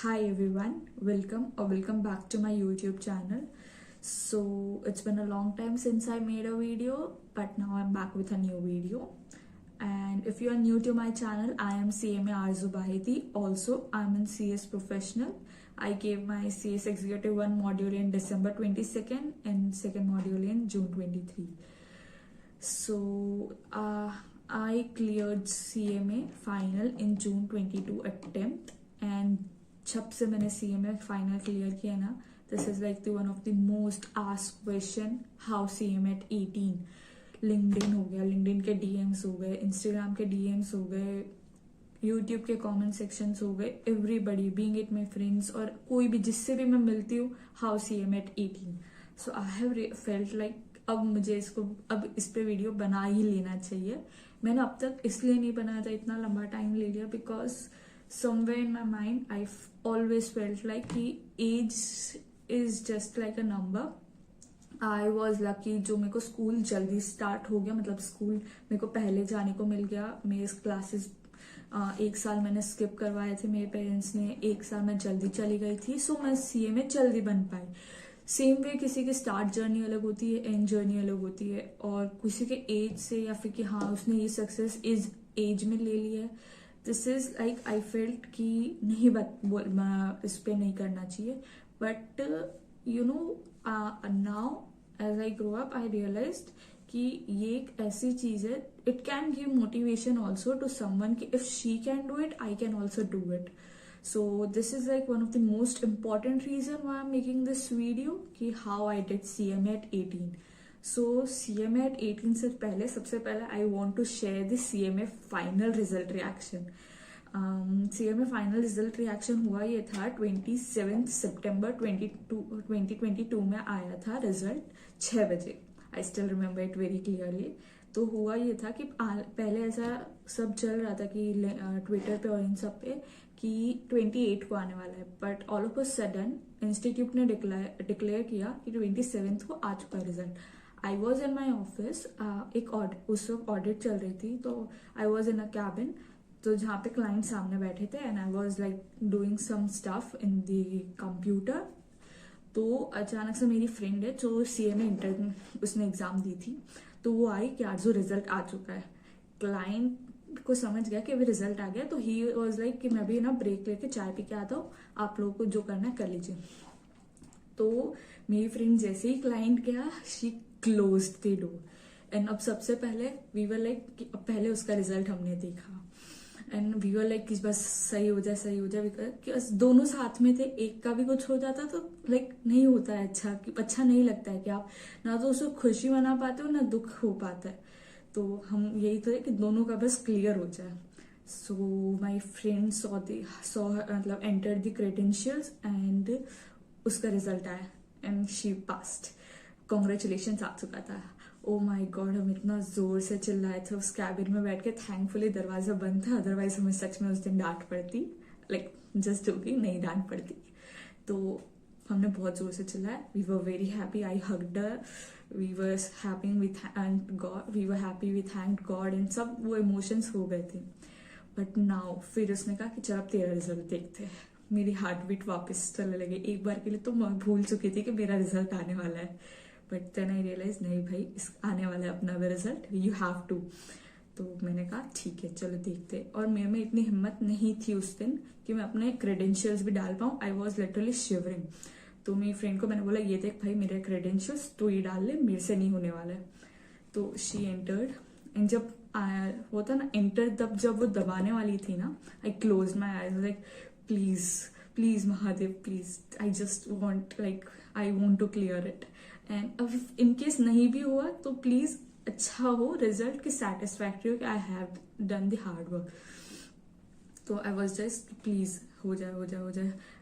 Hi everyone, welcome back to my YouTube channel. So it's been a long time since I made a video, but now I'm back with a new video. And if you are new to my channel, I am CMA Arzu Baheti. Also, I'm in CS Professional. I gave my CS Executive 1 module in December 22nd and second module in June 23. So I cleared CMA final in June 22 attempt, and जब से मैंने CMA final clear किया ना, this is like the one of the most asked question, how CMA at 18. LinkedIn हो गया, LinkedIn के DMs हो गए, इंस्टाग्राम के DMs हो गए, यूट्यूब के कमेंट सेक्शंस हो गए, everybody being it my friends और कोई भी जिससे भी मैं मिलती हूँ, how CMA at 18. So I have felt like अब मुझे अब इस पे वीडियो बना ही लेना चाहिए. मैंने अब तक इसलिए नहीं बनाया था, इतना लंबा टाइम ले लिया, because somewhere in my mind I always felt like कि age is just like a number. I was lucky जो मेरे को स्कूल जल्दी स्टार्ट हो गया, मतलब स्कूल मेरे को पहले जाने को मिल गया. मेरे क्लासेस 1 साल मैंने स्किप करवाए थे मेरे पेरेंट्स ने, 1 साल मैं जल्दी चली गई थी, सो मैं CMA जल्दी बन पाई. सेम वे किसी की स्टार्ट जर्नी अलग होती है, एंड जर्नी अलग होती है, और किसी के एज से या फिर कि हाँ उसने ये सक्सेस इस एज में ले ली है. This is like I felt कि नहीं इस पे नहीं करना चाहिए. But you know now as I grow up I realised कि ये एक ऐसी चीज है, it can give motivation also to someone कि if she can do it I can also do it. So this is like one of the most important reason why I'm making this video कि how I did CMA at 18. So CMA at 18 से पहले सबसे पहले I want to share the CMA final result reaction. CMA final result reaction हुआ ये था 27 सितंबर 2022 में आया था रिजल्ट 6 बजे. I still remember it very clearly. तो हुआ ये था कि पहले ऐसा सब चल रहा था कि ट्विटर पे और इन सब पे कि 28 को आने वाला है, but all of a sudden institute ने डिक्लेयर किया कि 27 को आ चुका result. I was in my office, उस वक्त ऑडिट चल रही थी, तो I was in a cabin, तो जहाँ पे क्लाइंट सामने बैठे थे, and I was like doing some stuff in the computer. तो अचानक से मेरी फ्रेंड है जो CMA इंटर उसने एग्जाम दी थी, तो वो आई कि आज जो रिजल्ट आ चुका है. क्लाइंट को समझ गया कि अभी रिजल्ट आ गया, तो ही वॉज लाइक कि मैं भी ना ब्रेक लेके चाय पी के आता हूँ, आप लोगों को जो करना है कर लीजिए. तो मेरी फ्रेंड जैसे ही क्लाइंट गया, she closed the door. And अब सबसे पहले वी वर लाइक कि अब पहले उसका रिजल्ट हमने देखा, एंड वी वर लाइक कि बस सही हो जाए कि दोनों साथ में थे. एक का भी कुछ हो जाता तो लाइक नहीं होता है अच्छा नहीं लगता है कि आप ना तो उसको खुशी मना पाते हो ना दुख हो पाता है. तो हम यही तो है कि दोनों का बस क्लियर हो जाए. सो माई फ्रेंड सॉ मतलब एंटर द क्रेडेंशियल्स एंड उसका रिजल्ट आया एंड शी पास्ड. कॉन्ग्रेचुलेशन आ चुका था. ओ माई गॉड, हम इतना जोर से चिल्लाए थे उस कैबिन में बैठ के. थैंकफुली दरवाजा बंद था, अदरवाइज हमें सच में उस दिन डांट पड़ती, लाइक जस्ट जोकिंग, नहीं डांट पड़ती. तो हमने बहुत जोर से चिल्लाया. We were very happy, I hugged her, we were happy we thanked God and सब वो इमोशंस हो गए थे. बट नाउ फिर उसने कहा कि चल अब तेरा रिजल्ट देखते हैं. मेरी हार्ट बीट वापस चलने लगे. एक बार के लिए तो मैं भूल चुकी थी कि मेरा रिजल्ट आने वाला है, बट देन आई रियलाइज नहीं भाई, इस आने वाला है अपना रिजल्ट, यू हैव टू. तो मैंने कहा ठीक है चलो देखते. और मेरे में इतनी हिम्मत नहीं थी उस दिन कि मैं अपने क्रेडेंशियल्स भी डाल पाऊँ. I was literally shivering. तो मेरी फ्रेंड को मैंने बोला ये देख भाई मेरे क्रेडेंशियल्स, तो ये डाल ले, मेरे से नहीं होने वाला है. तो शी एंटर्ड, एंड जब होता ना एंटर, तब जब वो दबाने वाली थी ना, I close my eyes like please Mahadev please, I just want I want to clear it. And अब इनकेस नहीं भी हुआ तो प्लीज अच्छा हो रिजल्ट, की सेटिस्फैक्ट्री हो कि I have done the hard work. तो आई वॉज जस्ट प्लीज हो जाए.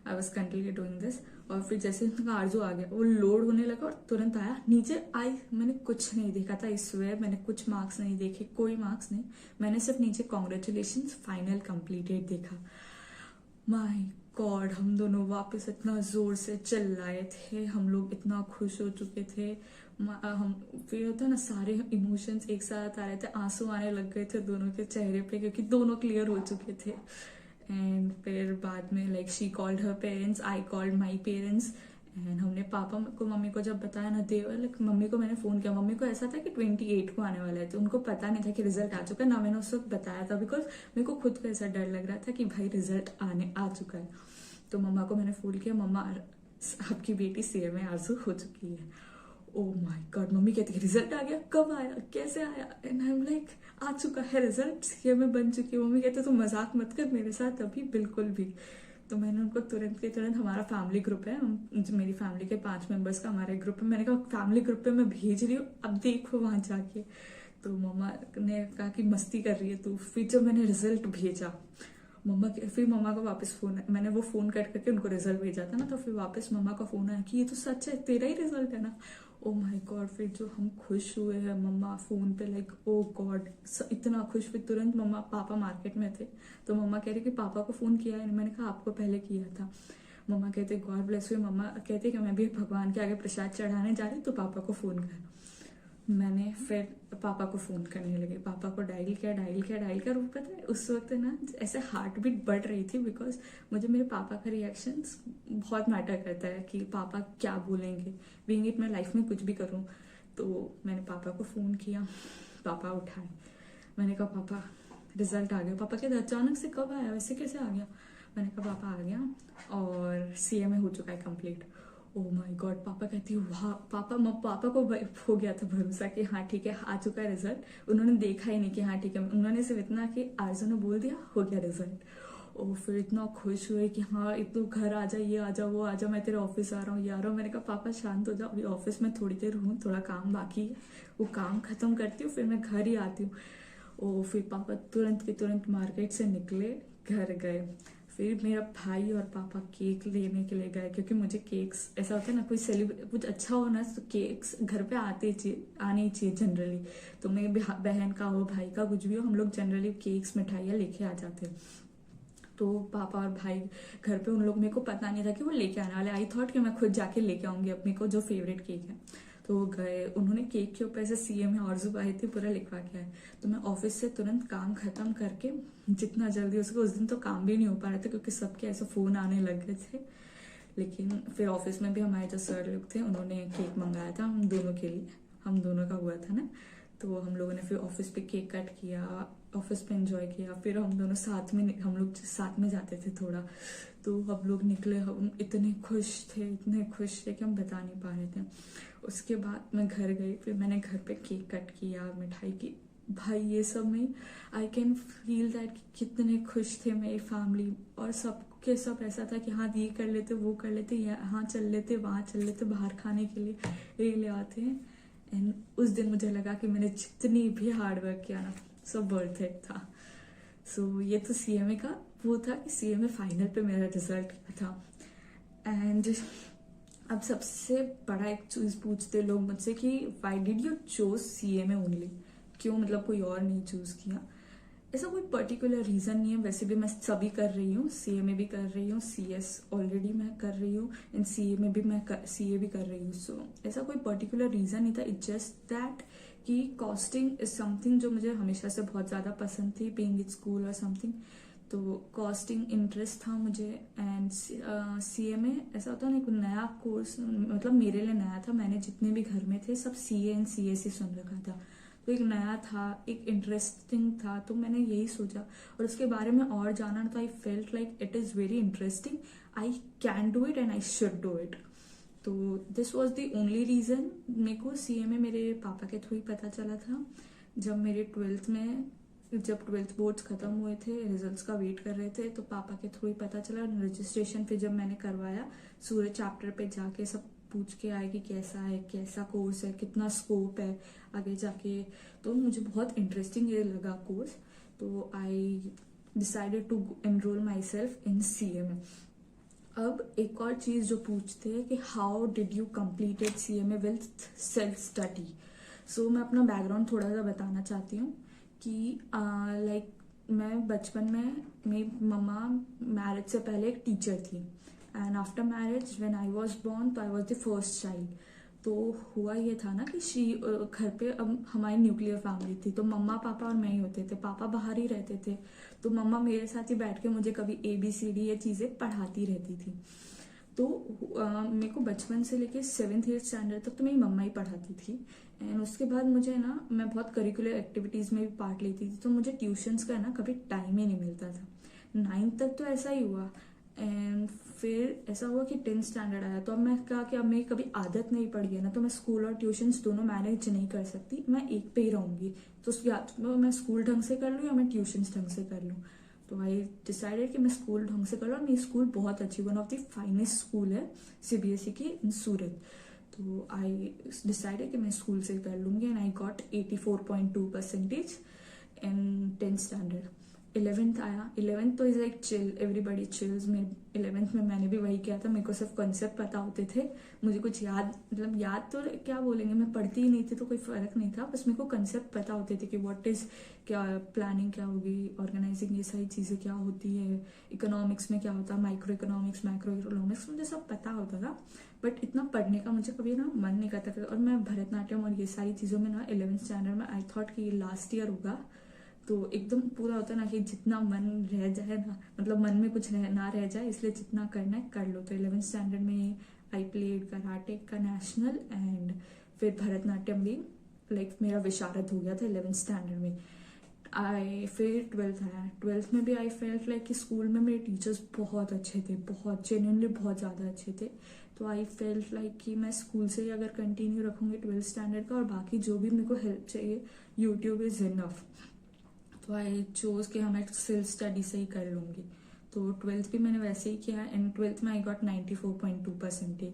I was continue doing this. और फिर जैसे उनका आरजू आ गया, वो लोड होने लगा और तुरंत आया. नीचे आई, मैंने कुछ नहीं देखा था इस वे, मैंने कुछ मार्क्स नहीं देखे, कोई मार्क्स नहीं. मैंने सिर्फ नीचे कॉन्ग्रेचुलेशन फाइनल कंप्लीटेड देखा. माई गॉड, हम दोनों वापस इतना जोर से चिल्लाए थे, हम लोग इतना खुश हो चुके थे. हम फिर होता ना सारे इमोशंस एक साथ आ रहे थे, आंसू आने लग गए थे दोनों के चेहरे पे, क्योंकि दोनों क्लियर हो चुके थे. एंड फिर बाद में like she called her parents, I called my parents, and हमने पापा को मम्मी को जब बताया ना, दे लाइक मम्मी को मैंने फोन किया। मम्मी को ऐसा था कि 28 को आने वाला है, तो उनको पता नहीं था कि रिजल्ट आ चुका है ना। मैंने उस वक्त बताया था बिकॉज मेरे को खुद को ऐसा डर लग रहा था कि भाई रिजल्ट आने आ चुका है। तो मम्मा को मैंने फोन किया, मम्मा आपकी बेटी CMA आरजू हो चुकी है। ओ माय गॉड, मम्मी कहती है रिजल्ट आ गया, कब आया, कैसे आया? एंड आई एम लाइक आ चुका है रिजल्ट, CMA बन चुकी है। मम्मी कहते तुम मजाक मत कर मेरे साथ अभी, बिल्कुल भी। तो मैंने उनको तुरंत के तुरंत, हमारा फैमिली ग्रुप है, मेरी फैमिली के 5 मेंबर्स का हमारे ग्रुप है, मैंने कहा फैमिली ग्रुप पे मैं भेज रही हूँ, अब देखो वहां जाके। तो मम्मा ने कहा कि मस्ती कर रही है तू। फिर जब मैंने रिजल्ट भेजा फिर मम्मा को वापस फोन, मैंने वो फोन कट करके उनको रिजल्ट भेजा था ना, तो फिर वापस मम्मा का फोन आया कि ये तो सच है, तेरा ही रिजल्ट है ना। ओ माय गॉड, फिर जो हम खुश हुए हैं मम्मा फोन पे, लाइक ओ गॉड, इतना खुश। फिर तुरंत मम्मा पापा मार्केट में थे, तो मम्मा कह रही कि पापा को फोन किया है? मैंने कहा आपको पहले किया था। मम्मा कहते गॉड ब्लेस यू। मम्मा कहते कि मैं भी भगवान के आगे प्रसाद चढ़ाने जा रही, तो पापा को फोन कर। मैंने फिर पापा को फोन करने लगे, पापा को डायल किया। और वो पता है उस वक्त ना ऐसे हार्ट बीट बढ़ रही थी, बिकॉज मुझे मेरे पापा का रिएक्शन बहुत मैटर करता है कि पापा क्या बोलेंगे, बीइंग इट मैं लाइफ में कुछ भी करूँ। तो मैंने पापा को फोन किया, पापा उठाए। मैंने कहा पापा रिजल्ट आ गया। पापा कहते अचानक से कब आया, वैसे कैसे आ गया? मैंने कहा पापा आ गया और CMA हो चुका है कंप्लीट। ओ माय गॉड, पापा कहती है वाह। पापा को हो गया था भरोसा कि हाँ ठीक है आ चुका है रिजल्ट। उन्होंने देखा ही नहीं कि हाँ ठीक है, उन्होंने सिर्फ इतना कि आरजू ने बोल दिया हो गया रिजल्ट। और फिर इतना खुश हुए कि हाँ तू घर आ जा, ये आ जा, वो आ जा, मैं तेरे ऑफिस आ रहा हूँ, ये आ रहा हूँ। मैंने कहा पापा शांत हो जाओ, अभी ऑफिस में थोड़ी देर हूँ, थोड़ा काम बाकी है, वो काम खत्म करती हूँ फिर मैं घर ही आती हूँ। और फिर पापा तुरंत के तुरंत मार्केट से निकले, घर गए। फिर मेरा भाई और पापा केक लेने के लिए गए, क्योंकि मुझे केक्स, ऐसा होता है ना कोई सेलिब्रेट कुछ अच्छा हो ना, तो केक्स घर पे आने ही चाहिए जनरली। तो मेरी बहन का हो, भाई का, कुछ भी हो, हम लोग जनरली केक्स मिठाइयाँ लेके आ जाते हैं। तो पापा और भाई घर पे, उन लोग, मेरे को पता नहीं था कि वो लेके आने वाले। आई थॉट कि मैं खुद जाके लेके आऊंगी अपने को जो फेवरेट केक है। तो वो गए, उन्होंने केक के ऊपर से CMA आरजू आई थी पूरा लिखवा के आए। तो मैं ऑफिस से तुरंत काम खत्म करके जितना जल्दी उसको, उस दिन तो काम भी नहीं हो पा रहे थे क्योंकि सबके ऐसे फोन आने लग गए थे। लेकिन फिर ऑफिस में भी हमारे जो सर लोग थे उन्होंने केक मंगाया था हम दोनों के लिए, हम दोनों का हुआ था ना। तो हम लोगों ने फिर ऑफिस पे केक कट किया, ऑफिस पे एंजॉय किया। फिर हम दोनों साथ में, हम लोग साथ में जाते थे थोड़ा, तो हम लोग निकले, हम इतने खुश थे, इतने खुश थे कि हम बता नहीं पा रहे थे। उसके बाद मैं घर गई, फिर मैंने घर पे केक कट किया, मिठाई की, भाई ये सब में आई कैन फील दैट कितने खुश थे मेरी फैमिली। और सब के सब ऐसा था कि हाँ ये कर लेते, वो कर लेते, यहाँ चल लेते, वहाँ चल लेते, बाहर खाने के लिए ये ले आते हैं। एंड उस दिन मुझे लगा कि मैंने जितनी भी हार्ड वर्क किया ना, सब वर्थ इट था। सो ये तो CMA का वो था कि CMA फाइनल पे मेरा रिजल्ट था। एंड अब सबसे बड़ा एक चीज पूछते लोग मुझसे कि why did you choose CMA only, क्यों मतलब कोई और नहीं चूज किया? ऐसा कोई पर्टिकुलर रीजन नहीं है, वैसे भी मैं सभी कर रही हूँ, CMA भी कर रही हूँ, CS ऑलरेडी मैं कर रही हूँ, एंड CA में भी मैं CA भी कर रही हूँ। सो ऐसा कोई पर्टिकुलर रीजन नहीं था, इट्स जस्ट दैट कि कॉस्टिंग इज समथिंग जो मुझे हमेशा से बहुत ज्यादा पसंद थी, बीइंग इन स्कूल और समथिंग। तो कॉस्टिंग इंटरेस्ट था मुझे। एंड CMA ऐसा होता है ना, एक नया कोर्स, मतलब मेरे लिए नया था, मैंने जितने भी घर में थे सब CA एंड CS ही सुन रखा था, तो एक नया था, एक इंटरेस्टिंग था, तो मैंने यही सोचा और उसके बारे में और जाना, तो I felt like it is very interesting, I can do it and I should do it. तो this was the only reason. मेरे को CMA मेरे पापा के थ्रू ही पता चला था, जब मेरे 12th में, जब 12th बोर्ड्स खत्म हुए थे, रिजल्ट्स का वेट कर रहे थे, तो पापा के थ्रू ही पता चला। रजिस्ट्रेशन फिर जब मैंने करवाया, सूर्य चैप्टर पे जाके सब पूछ के आए कि कैसा है, कैसा कोर्स है, कितना स्कोप है आगे जाके, तो मुझे बहुत इंटरेस्टिंग ये लगा कोर्स। तो I decided to enrol myself in CMA। अब एक और चीज जो पूछते हैं कि how did you completed CMA with self study. So मैं अपना बैकग्राउंड थोड़ा सा बताना चाहती हूँ कि लाइक मैं बचपन में, मेरी मम्मा मैरिज से पहले एक टीचर थी, and after marriage when I was born, तो I was the first child. तो हुआ ये था ना कि घर पे अब हमारी न्यूक्लियर फैमिली थी, तो मम्मा पापा और मैं ही होते थे। पापा बाहर ही रहते थे, तो मम्मा मेरे साथ ही बैठ के मुझे कभी ABCD ये चीज़ें पढ़ाती रहती थी। तो मेरे को बचपन से लेके 7th 8th स्टैंडर्ड तक तो मेरी मम्मा ही पढ़ाती थी। एंड उसके बाद मुझे ना, मैं बहुत करिकुलर एक्टिविटीज़ में भी पार्ट लेती थी, तो मुझे ट्यूशन्स का ना कभी टाइम ही नहीं मिलता था। 9th तक तो ऐसा ही हुआ। एंड फिर ऐसा हुआ कि 10th स्टैंडर्ड आया, तो अब मैं कहा कि अब मेरी कभी आदत नहीं पड़ी है ना, तो मैं स्कूल और ट्यूशन्स दोनों मैनेज नहीं कर सकती, मैं एक पे ही रहूंगी। तो या तो मैं स्कूल ढंग से कर लूँ या मैं ट्यूशन्स ढंग से कर लूँ। तो आई डिसाइडेड कि मैं स्कूल ढंग से कर लूँ। मेरी स्कूल बहुत अच्छी, one of the finest school है CBSE की इन सूरत। तो आई डिसाइडेड कि मैं स्कूल से कर लूँगी। And I got 84.2% in 10th standard. 11th आया। 11th तो is like chill, everybody chills में। 11th में मैंने भी वही किया था, मेरे को सिर्फ कॉन्सेप्ट पता होते थे, मुझे कुछ याद, मतलब याद तो क्या बोलेंगे, मैं पढ़ती ही नहीं थी तो कोई फर्क नहीं था, बस मेरे को कॉन्सेप्ट पता होते थे कि व्हाट इज, क्या प्लानिंग क्या होगी, ऑर्गेनाइजिंग ये सारी चीज़ें क्या होती है, इकोनॉमिक्स में क्या होता है, माइक्रो इकोनॉमिक्स, मैक्रो इकोनॉमिक्स, मुझे सब पता होता था। बट इतना पढ़ने का मुझे कभी ना मन नहीं करता था। और मैं भरतनाट्यम और ये सारी चीज़ों में ना 11th स्टैंडर्ड में आई थॉट कि ये लास्ट ईयर होगा, तो एकदम पूरा होता है ना कि जितना मन रह जाए ना, मतलब मन में कुछ ना रह जाए, इसलिए जितना करना है कर लो। तो 11th स्टैंडर्ड में आई प्लेड कराटे का नेशनल, एंड फिर भरतनाट्यम भी, लाइक मेरा विशारद हो गया था 11th स्टैंडर्ड में। फिर 12th आया। 12th में भी आई फेल्ट लाइक कि स्कूल में मेरे टीचर्स बहुत अच्छे थे, बहुत जेन्युइनली बहुत ज़्यादा अच्छे थे। तो आई फेल्ट लाइक कि मैं स्कूल से ही अगर कंटिन्यू रखूँगी 12th स्टैंडर्ड का, और बाकी जो भी मेरे को हेल्प चाहिए, यूट्यूब इज़ इनफ। तो आई चोज कि हाँ मैं सेल्फ स्टडी से ही कर लूँगी। तो 12th भी मैंने वैसे ही किया, एंड 12th में आई गॉट 94.2%।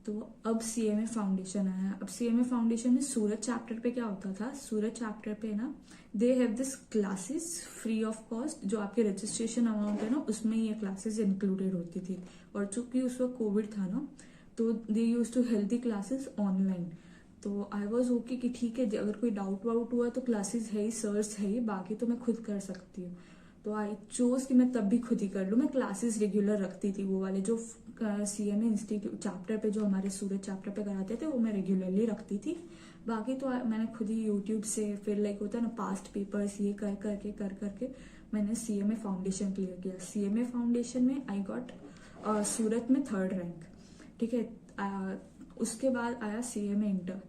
तो अब CMA फाउंडेशन आया। अब CMA फाउंडेशन में सूरत चैप्टर पे क्या होता था, सूरत चैप्टर पे ना they have this classes free of cost, जो आपके रजिस्ट्रेशन अमाउंट है ना उसमें ये क्लासेस इंक्लूडेड होती थी। और चूंकि उस वक्त कोविड था ना, तो they use to held the classes online. तो आई वॉज ओके कि ठीक है, अगर कोई डाउट वाउट हुआ तो क्लासेस है ही, सर्स है ही, बाकी तो मैं खुद कर सकती हूँ। तो आई चोज कि मैं तब भी खुद ही कर लूँ। मैं क्लासेस रेगुलर रखती थी, वो वाले जो CMA इंस्टीट्यूट चैप्टर पे, जो हमारे सूरत चैप्टर पे कराते थे, वो मैं रेगुलरली रखती थी। बाकी तो मैंने खुद ही यूट्यूब से, फिर लाइक होता है ना पास्ट पेपर्स, ये कर करके मैंने CMA फाउंडेशन क्लियर किया। CMA फाउंडेशन में आई गॉट सूरत में 3rd रैंक, ठीक है। उसके बाद आया CMA इंटर।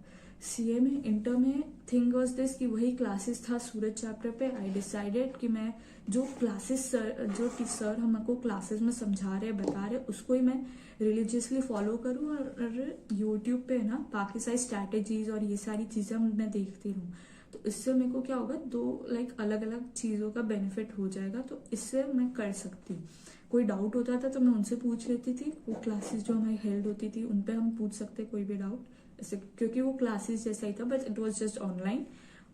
CMA इंटर में थिंग वॉज दिस कि वही क्लासेस था सूरत चैप्टर पे। आई डिसाइडेड कि मैं जो क्लासेस सर हमको क्लासेस में समझा रहे, बता रहे, उसको ही मैं रिलीजियसली फॉलो करूँ, और यूट्यूब पे ना बाकी सारी स्ट्रैटेजीज और ये सारी चीज़ें मैं देखती रहूँ। तो इससे मेरे को क्या होगा, दो लाइक अलग अलग चीज़ों का बेनिफिट हो जाएगा, तो इससे मैं कर सकती हूँ। कोई डाउट होता था तो मैं उनसे पूछ लेती थी, वो क्लासेस जो हमारी हेल्ड होती थी उन पे हम पूछ सकते कोई भी डाउट ऐसे, क्योंकि वो क्लासेस जैसा ही था, but it was just online,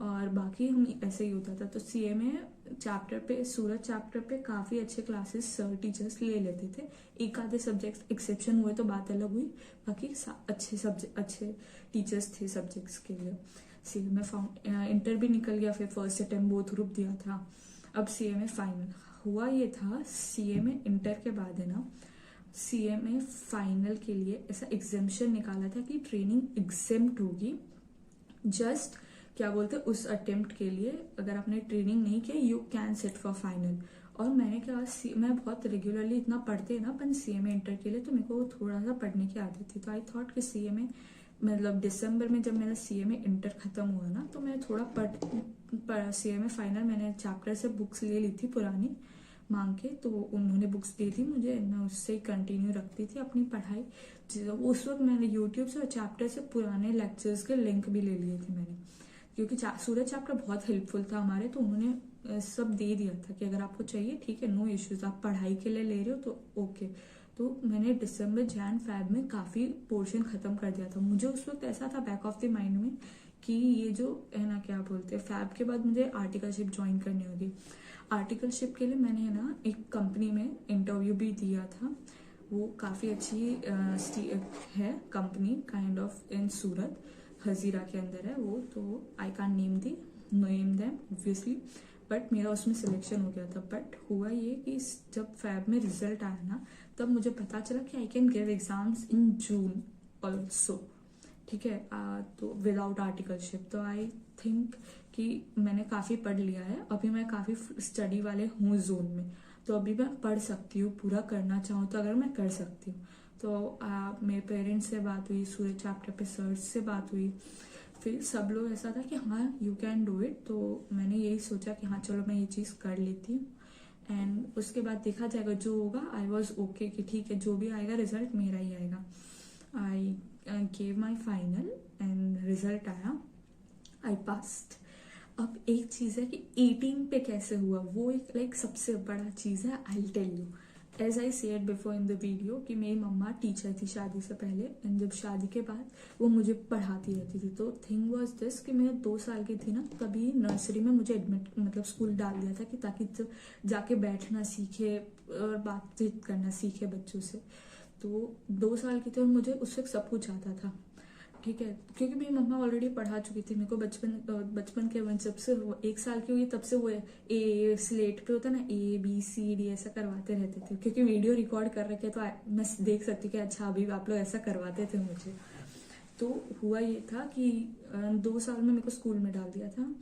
और बाकी हम ऐसे ही होता था। तो CMA चैप्टर पे, सूरत चैप्टर पे काफ़ी अच्छे क्लासेस सर टीचर्स ले लेते थे। एक आधे सब्जेक्ट एक्सेप्शन हुए तो बात अलग हुई, बाकी अच्छे टीचर्स थे सब्जेक्ट्स के लिए। CMA इंटर भी निकल गया, फिर फर्स्ट अटेम्प्ट बोथ ग्रुप दिया था। अब CMA फाइनल हुआ। ये था CMA इंटर के बाद है ना, CMA फाइनल के लिए ऐसा एग्जामिशन निकाला था कि ट्रेनिंग एग्जेम्प्ट होगी, जस्ट क्या बोलते हैं उस अटेम्प्ट के लिए, अगर आपने ट्रेनिंग नहीं किया you can sit for final. और मैंने क्या, मैं बहुत रेगुलरली इतना पढ़ते हैं ना अपन CMA इंटर के लिए, तो मेरे को थोड़ा सा पढ़ने की आदत थी। तो आई थॉट कि CMA, मतलब दिसंबर में जब मेरा CMA इंटर खत्म हुआ ना, तो मैं थोड़ा CMA फाइनल मैंने चैप्टर से बुक्स ले ली थी पुरानी मांग के, तो उन्होंने बुक्स दी थी मुझे, मैं उससे ही कंटिन्यू रखती थी अपनी पढ़ाई। उस वक्त मैंने यूट्यूब से और चैप्टर से पुराने लेक्चर्स के लिंक भी ले लिए थे मैंने, क्योंकि सूरत चैप्टर बहुत हेल्पफुल था हमारे, तो उन्होंने सब दे दिया था कि अगर आपको चाहिए ठीक है, नो इश्यूज, आप पढ़ाई के लिए ले रहे हो तो ओके। तो मैंने दिसंबर जैन फैब में काफ़ी पोर्शन ख़त्म कर दिया था। मुझे उस वक्त ऐसा था बैक ऑफ द माइंड में कि ये जो है ना, क्या बोलते हैं, फैब के बाद मुझे आर्टिकलशिप ज्वाइन करनी होगी। आर्टिकलशिप के लिए मैंने ना एक कंपनी में इंटरव्यू भी दिया था, वो काफ़ी अच्छी है कंपनी, काइंड ऑफ इन सूरत, हजीरा के अंदर है वो, तो I can name them obviously, but मेरा उसमें सिलेक्शन हो गया था। बट हुआ ये कि जब फैब में रिजल्ट आया ना, तब मुझे पता चला कि I can give exams in June also, ठीक है। तो विदाउट आर्टिकलशिप तो आई थिंक कि मैंने काफ़ी पढ़ लिया है, अभी मैं काफ़ी स्टडी वाले हूँ जोन में, तो अभी मैं पढ़ सकती हूँ, पूरा करना चाहूँ तो अगर मैं कर सकती हूँ। तो मेरे पेरेंट्स से बात हुई, सूर्य चैप्टर पे सर्च से बात हुई, फिर सब लोग ऐसा था कि हाँ यू कैन डू इट, तो मैंने यही सोचा कि हाँ चलो मैं ये चीज़ कर लेती हूँ। एंड उसके बाद देखा जाएगा जो होगा। आई वॉज ओके कि ठीक है जो भी आएगा रिजल्ट मेरा ही आएगा। I gave my final and result आया, आई पास्ड। अब एक चीज़ है कि 18 पे कैसे हुआ, वो एक लाइक सबसे बड़ा चीज़ है। I tell you, as I said before in the video कि मेरी मम्मा टीचर थी शादी से पहले, एंड जब शादी के बाद वो मुझे पढ़ाती रहती थी। तो थिंग वॉज दिस कि मैं 2 साल की थी ना, तभी नर्सरी में मुझे एडमिट मतलब स्कूल डाल दिया था कि ताकि जब जाके बैठना सीखे और बातचीत करना सीखे बच्चों से। तो 2 साल की थी और मुझे उस वक्त सब कुछ आता था, ठीक है, क्योंकि मेरी मम्मा ऑलरेडी पढ़ा चुकी थी मेरे को बचपन के जब से 1 साल की हुई तब से वो ए स्लेट पे होता ना ABCD ऐसा करवाते रहते थे, क्योंकि वीडियो रिकॉर्ड कर रखे तो मैं देख सकती कि अच्छा अभी आप लोग ऐसा करवाते थे मुझे। तो हुआ ये था कि 2 साल में मेरे को स्कूल में डाल दिया था,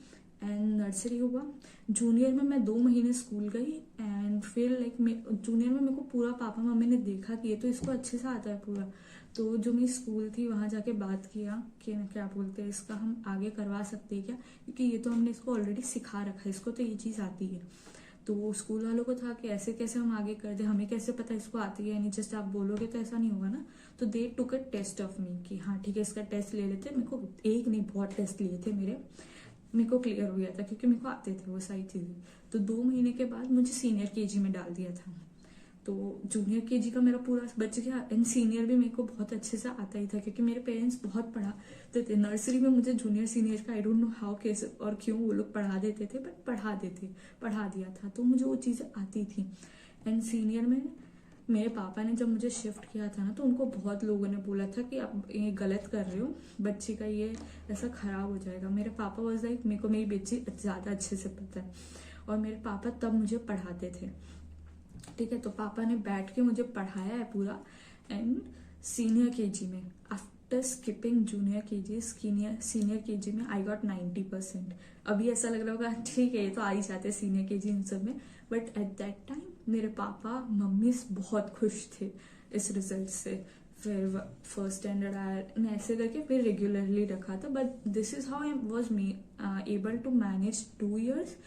एंड नर्सरी हुआ। जूनियर में मैं 2 महीने स्कूल गई, एंड फिर लाइक जूनियर में मेरे को पूरा पापा मम्मी ने देखा कि ये तो इसको अच्छे से आता है पूरा। तो जो मेरी स्कूल थी वहाँ जाके बात किया कि क्या बोलते हैं इसका हम आगे करवा सकते हैं क्या, क्योंकि ये तो हमने इसको ऑलरेडी सिखा रखा है, इसको तो ये चीज़ आती है। तो स्कूल वालों को था कि ऐसे कैसे हम आगे कर दे, हमें कैसे पता इसको आती है, नहीं जस्ट आप बोलोगे तो ऐसा नहीं होगा ना। तो दे टुक अ टेस्ट ऑफ मी कि हाँ ठीक है इसका टेस्ट ले लेते। मेरे को एक नहीं बहुत टेस्ट लिए थे मेरे को क्लियर हो गया था क्योंकि मेरे को आते थे वो सारी चीज़ें। तो 2 महीने के बाद मुझे सीनियर KG में डाल दिया था। तो जूनियर KG का मेरा पूरा बच गया, एंड सीनियर भी मेरे को बहुत अच्छे से आता ही था क्योंकि मेरे पेरेंट्स बहुत पढ़ाते थे। नर्सरी में मुझे जूनियर सीनियर का आई डोंट नो हाउ कैसे और क्यों वो लोग पढ़ा देते थे, बट पढ़ा दिया था, तो मुझे वो चीज़ें आती थी। एंड सीनियर में मेरे पापा ने जब मुझे शिफ्ट किया था ना, तो उनको बहुत लोगों ने बोला था कि आप ये गलत कर रहे हो, बच्ची का ये ऐसा खराब हो जाएगा। मेरे पापा वॉज लाइक मेरे को मेरी बच्ची ज़्यादा अच्छे से पता है, और मेरे पापा तब मुझे पढ़ाते थे, ठीक है। तो पापा ने बैठ के मुझे पढ़ाया है पूरा। एंड सीनियर KG में after skipping junior KG senior KG में आई गॉट 90%। अभी ऐसा लग रहा होगा ठीक है ये तो आ ही जाते सीनियर KG इन सब में, बट एट दैट टाइम मेरे पापा मम्मी बहुत खुश थे इस रिजल्ट से। फिर फर्स्ट स्टैंडर्ड आया ऐसे करके फिर रेगुलरली रखा था, but this is how I was able to manage 2 years।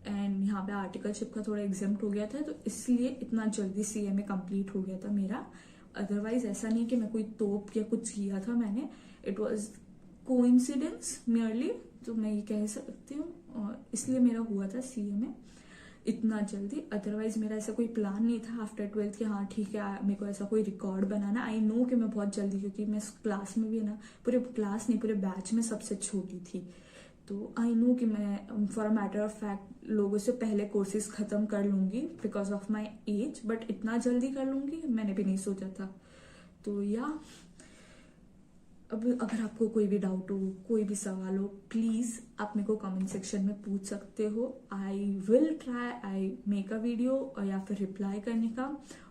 And यहाँ पे आर्टिकलशिप का थोड़ा एग्जाम्प्ट हो गया था, तो इसलिए इतना जल्दी CMA कंप्लीट हो गया था मेरा। अदरवाइज ऐसा नहीं कि मैं कोई तोप या कुछ किया था मैंने, इट वॉज कोइंसिडेंस मियरली, तो मैं ये कह सकती हूँ, और इसलिए मेरा हुआ था CMA इतना जल्दी। अदरवाइज मेरा ऐसा कोई प्लान नहीं था आफ्टर 12th कि हाँ ठीक है मेरे को ऐसा कोई रिकॉर्ड बनाना। आई नो कि मैं बहुत जल्दी, क्योंकि मैं क्लास में भी ना, पूरे क्लास नहीं पूरे बैच में सबसे छोटी थी, तो आई नो कि मैं for a matter of fact लोगों से पहले कोर्सेज ख़त्म कर लूँगी because of my age, but इतना जल्दी कर लूँगी मैंने भी नहीं सोचा था। तो या अब अगर आपको कोई भी डाउट हो, कोई भी सवाल हो, प्लीज़ आप मेरे को कमेंट सेक्शन में पूछ सकते हो। I will try, I make a video या फिर रिप्लाई करने का।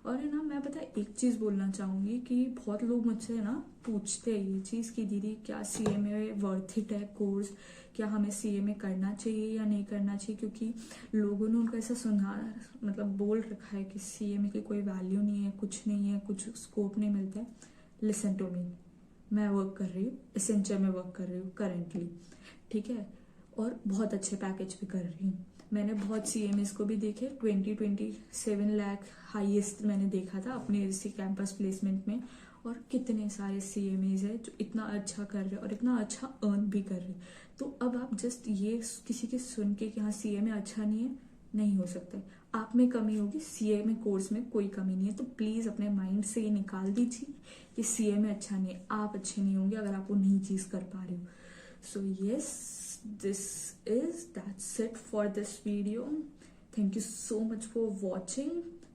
और है ना, मैं पता एक चीज़ बोलना चाहूँगी कि बहुत लोग मुझसे ना पूछते हैं ये चीज़ कि दीदी क्या CMA वर्थ इट है कोर्स, क्या हमें CMA करना चाहिए या नहीं करना चाहिए, क्योंकि लोगों ने उनको ऐसा सुना मतलब बोल रखा है कि CMA की कोई वैल्यू नहीं है, कुछ नहीं है, कुछ स्कोप नहीं मिलता है। लिसन टू मी, मैं वर्क कर रही हूँ एसेंचर में वर्क कर रही हूँ करेंटली, ठीक है, और बहुत अच्छे पैकेज भी कर रही हूँ। मैंने बहुत CMAs को भी देखे, 27 लाख हाईएस्ट मैंने देखा था अपने इसी कैंपस प्लेसमेंट में, और कितने सारे CMAs है जो इतना अच्छा कर रहे हैं और इतना अच्छा अर्न भी कर रहे हैं। तो अब आप जस्ट ये किसी के सुन के कि हाँ CMA अच्छा नहीं हो सकता है। आप में कमी होगी, CMA कोर्स में कोई कमी नहीं है। तो प्लीज़ अपने माइंड से ये निकाल दीजिए कि CMA अच्छा नहीं है, आप अच्छे नहीं होंगे अगर आप वो नई चीज़ कर पा रहे हो। So yes, that's it for this video. Thank you so much for watching.